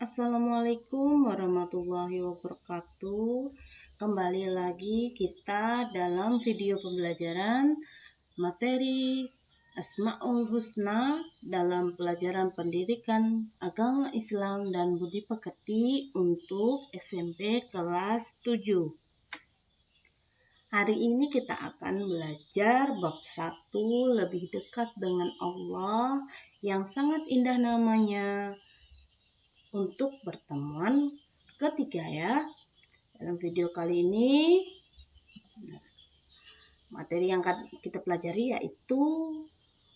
Assalamualaikum warahmatullahi wabarakatuh. Kembali lagi kita dalam video pembelajaran materi Asmaul Husna dalam pelajaran pendidikan agama Islam dan budi pekerti untuk SMP kelas 7. Hari ini kita akan belajar bab 1 lebih dekat dengan Allah yang sangat indah namanya. Untuk pertemuan ketiga ya. Dalam video kali ini materi yang kita pelajari yaitu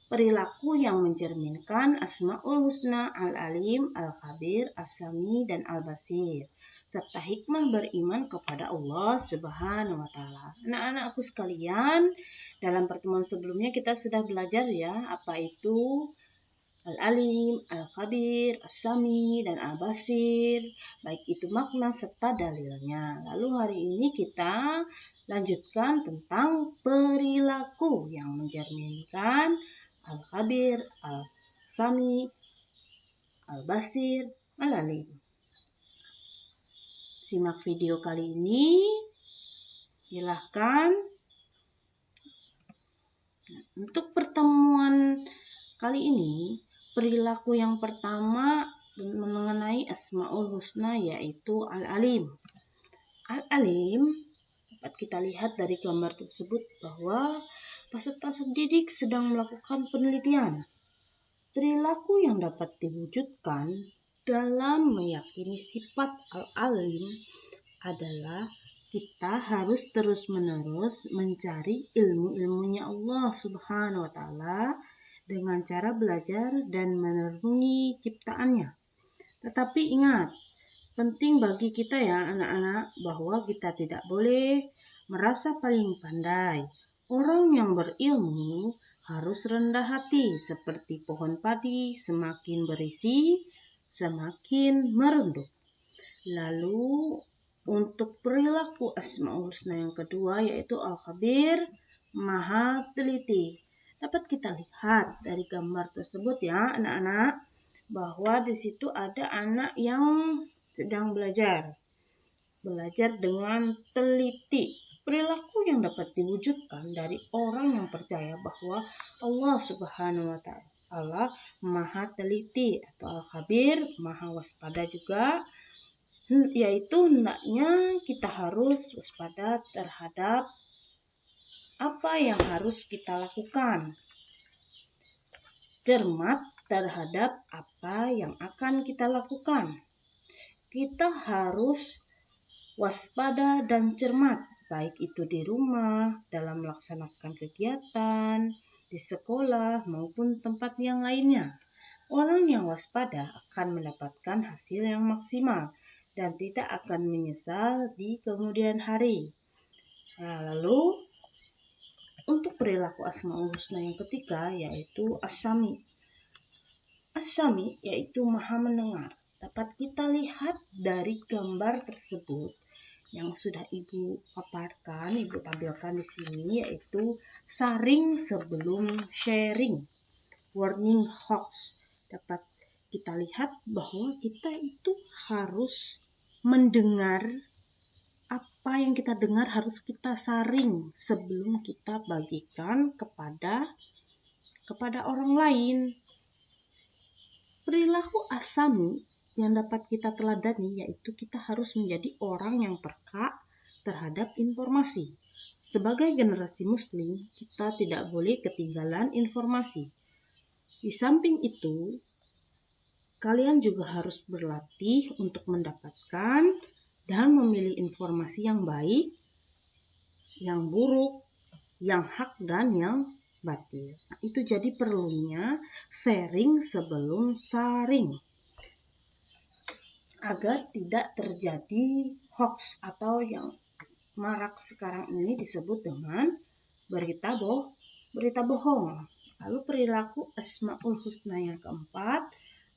perilaku yang mencerminkan Asmaul Husna Al-Alim, Al-Khabir, As-Sami, dan Al-Basir serta hikmah beriman kepada Allah Subhanahu wa Ta'ala. Anak-anakku sekalian, dalam pertemuan sebelumnya kita sudah belajar ya apa itu Al-Alim, Al-Khabir, As-Sami, dan Al-Basir, baik itu makna serta dalilnya. Lalu hari ini kita lanjutkan tentang perilaku yang mencerminkan Al-Khabir, Al-Sami, Al-Basir, Al-Alim. Simak video kali ini, silahkan. Untuk pertemuan kali ini, perilaku yang pertama mengenai Asmaul Husna yaitu Al-Alim. Al-Alim dapat kita lihat dari gambar tersebut bahwa peserta didik sedang melakukan penelitian. Perilaku yang dapat diwujudkan dalam meyakini sifat Al-Alim adalah kita harus terus-menerus mencari ilmu-ilmunya Allah Subhanahu wa Ta'ala dengan cara belajar dan merenungi ciptaannya. Tetapi ingat, penting bagi kita ya anak-anak bahwa kita tidak boleh merasa paling pandai. Orang yang berilmu harus rendah hati seperti pohon padi, semakin berisi, semakin merunduk. Lalu untuk perilaku Asmaul Husna yang kedua yaitu Al-Khabir, maha teliti. Dapat kita lihat dari gambar tersebut ya anak-anak bahwa di situ ada anak yang sedang belajar dengan teliti. Perilaku yang dapat diwujudkan dari orang yang percaya bahwa Allah Subhanahu wa Ta'ala maha teliti atau Al-Khabir, maha waspada juga, yaitu hendaknya kita harus waspada terhadap apa yang harus kita lakukan, cermat terhadap apa yang akan kita lakukan. Kita harus waspada dan cermat, baik itu di rumah, dalam melaksanakan kegiatan, di sekolah, maupun tempat yang lainnya. Orang yang waspada akan mendapatkan hasil yang maksimal dan tidak akan menyesal di kemudian hari. Lalu untuk perilaku Asmaul Husna yang ketiga yaitu As-Sami. As-Sami yaitu maha mendengar. Dapat kita lihat dari gambar tersebut yang sudah Ibu paparkan, Ibu tampilkan di sini yaitu saring sebelum sharing, warning hoax. Dapat kita lihat bahwa kita itu harus mendengar. Apa yang kita dengar harus kita saring sebelum kita bagikan kepada orang lain. Perilaku As-Sami yang dapat kita teladani yaitu kita harus menjadi orang yang peka terhadap informasi. Sebagai generasi muslim, kita tidak boleh ketinggalan informasi. Di samping itu, kalian juga harus berlatih untuk mendapatkan dan memilih informasi yang baik, yang buruk, yang hak, dan yang batil. Nah, itu jadi perlunya sharing sebelum saring agar tidak terjadi hoax atau yang marak sekarang ini disebut dengan berita bohong. Lalu perilaku Asmaul Husna yang keempat,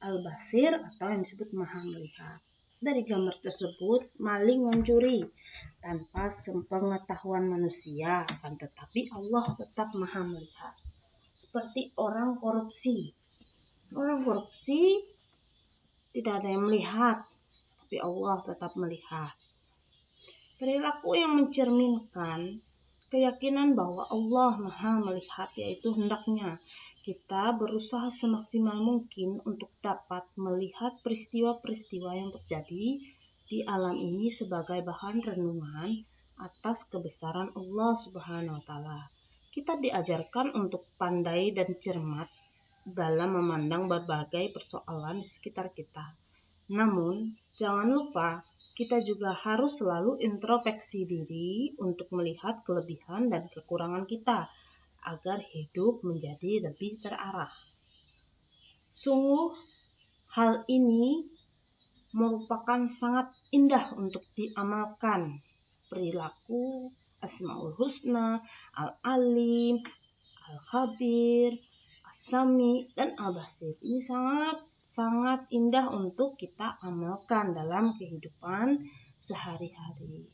Al-Basir atau yang disebut maha melihat. Dari gambar tersebut, maling mencuri tanpa sepengetahuan manusia, akan tetapi Allah tetap maha melihat. Seperti orang korupsi. Orang korupsi tidak ada yang melihat, tapi Allah tetap melihat. Perilaku yang mencerminkan keyakinan bahwa Allah Maha melihat, yaitu hendaknya kita berusaha semaksimal mungkin untuk dapat melihat peristiwa-peristiwa yang terjadi di alam ini sebagai bahan renungan atas kebesaran Allah Subhanahu wa Ta'ala. Kita diajarkan untuk pandai dan cermat dalam memandang berbagai persoalan di sekitar kita. Namun, jangan lupa kita juga harus selalu introspeksi diri untuk melihat kelebihan dan kekurangan kita agar hidup menjadi lebih terarah. Sungguh, hal ini merupakan sangat indah untuk diamalkan. Perilaku Asmaul Husna, Al-Alim, Al-Khabir, As-Sami, dan Al-Basir. Ini sangat indah untuk kita amalkan dalam kehidupan sehari-hari.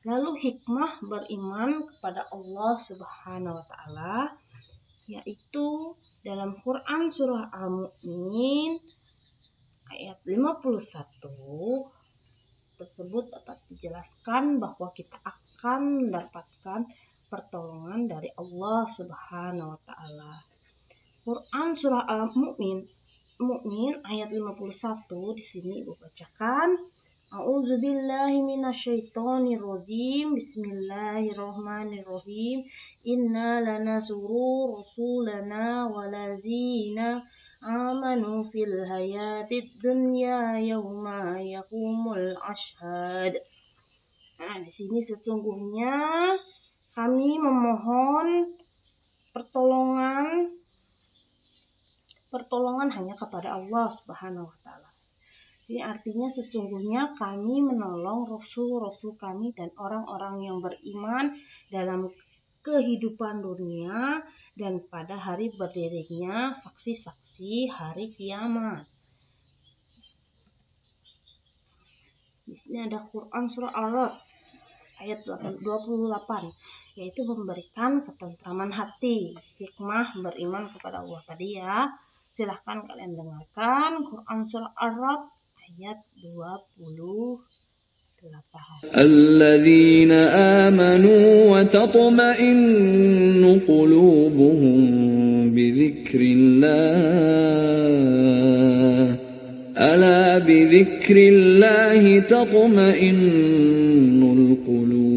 Lalu hikmah beriman kepada Allah Subhanahu wa Ta'ala, yaitu dalam Quran surah Al-Mu'min ayat 51 tersebut dapat dijelaskan bahwa kita akan mendapatkan pertolongan dari Allah Subhanahu wa Ta'ala. Quran surah Al-Mu'min ayat 51 di sini Ibu bacakan. A'udzubillahi minasyaitonirrajim. Bismillahirrahmanirrahim. Inna lanasuru rusulana walazina amanu fil hayatid dunya yauma yaqumul ashhad. Nah, di sini sesungguhnya kami memohon pertolongan hanya kepada Allah Subhanahu wa Ta'ala. Ini artinya sesungguhnya kami menolong rasul-rasul kami dan orang-orang yang beriman dalam kehidupan dunia dan pada hari berdirinya saksi-saksi hari kiamat. Di sini ada Quran surah Al-Ra'd ayat 28, yaitu memberikan ketentraman hati, hikmah beriman kepada Allah tadi ya. Silahkan kalian dengarkan Quran surah Al-Ra'd ayat 28. Alladzina amanu wa tatma'innu qulubuhum bidzikrillah. Ala bidzikrillahi tatma'innul qulub.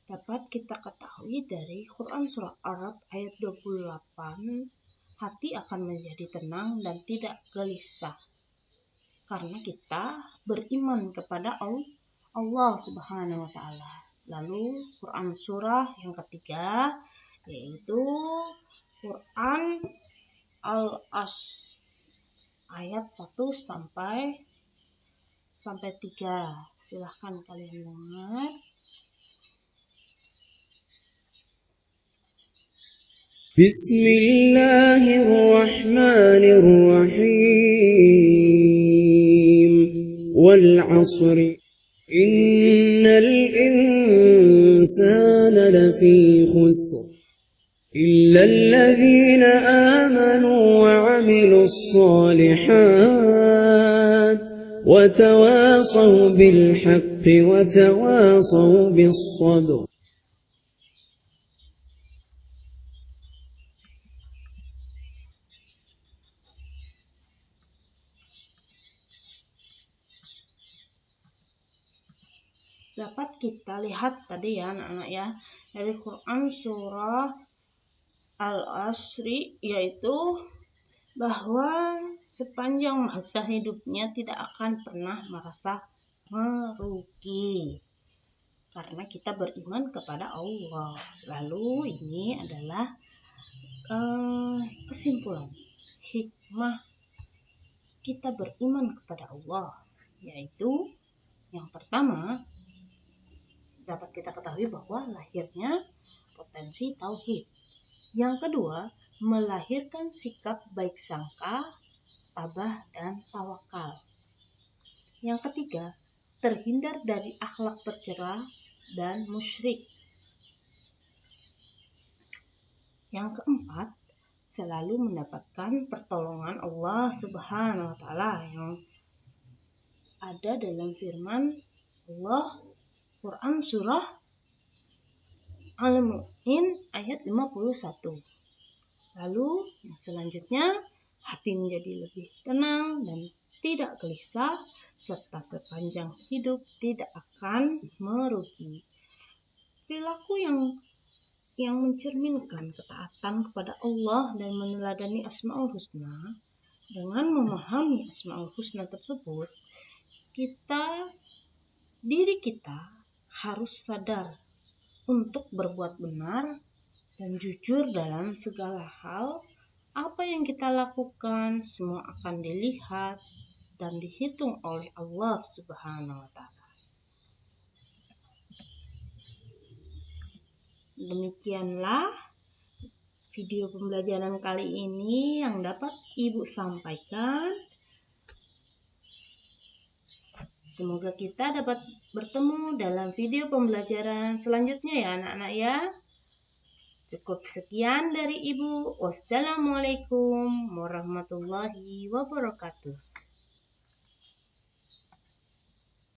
Dapat kita ketahui dari Quran surah Al-Ra'd ayat 28, hati akan menjadi tenang dan tidak gelisah karena kita beriman kepada Allah Subhanahu wa Ta'ala. Lalu Quran surah yang ketiga yaitu Quran Al-Asr ayat 1 sampai 3. Silahkan kalian dengar. Bismillahirrahmanirrahim. Wal 'asri innal insana lafi khusr illa alladhina amanu wa 'amilus solihat wa tawasaw bil haqqi wa tawasaw bis sabr. Dapat kita lihat tadi ya anak-anak ya, dari Quran surah Al-Asri, yaitu bahwa sepanjang masa hidupnya tidak akan pernah merasa merugi karena kita beriman kepada Allah. Lalu ini adalah kesimpulan hikmah kita beriman kepada Allah, yaitu yang pertama dapat kita ketahui bahwa lahirnya potensi tauhid. Yang kedua, melahirkan sikap baik sangka, tabah, dan tawakal. Yang ketiga, terhindar dari akhlak tercela dan musyrik. Yang keempat, selalu mendapatkan pertolongan Allah Subhanahu wa taala yang ada dalam firman Allah Quran surah Al-Mu'min ayat 51. Lalu yang selanjutnya, hati menjadi lebih tenang dan tidak gelisah, serta sepanjang hidup tidak akan merugi. Perilaku yang mencerminkan ketaatan kepada Allah dan meneladani Asmaul Husna. Dengan memahami Asmaul Husna tersebut, diri kita harus sadar untuk berbuat benar dan jujur dalam segala hal. Apa yang kita lakukan semua akan dilihat dan dihitung oleh Allah Subhanahu wa taala. Demikianlah video pembelajaran kali ini yang dapat Ibu sampaikan. Semoga kita dapat bertemu dalam video pembelajaran selanjutnya ya anak-anak ya. Cukup sekian dari Ibu. Wassalamualaikum warahmatullahi wabarakatuh.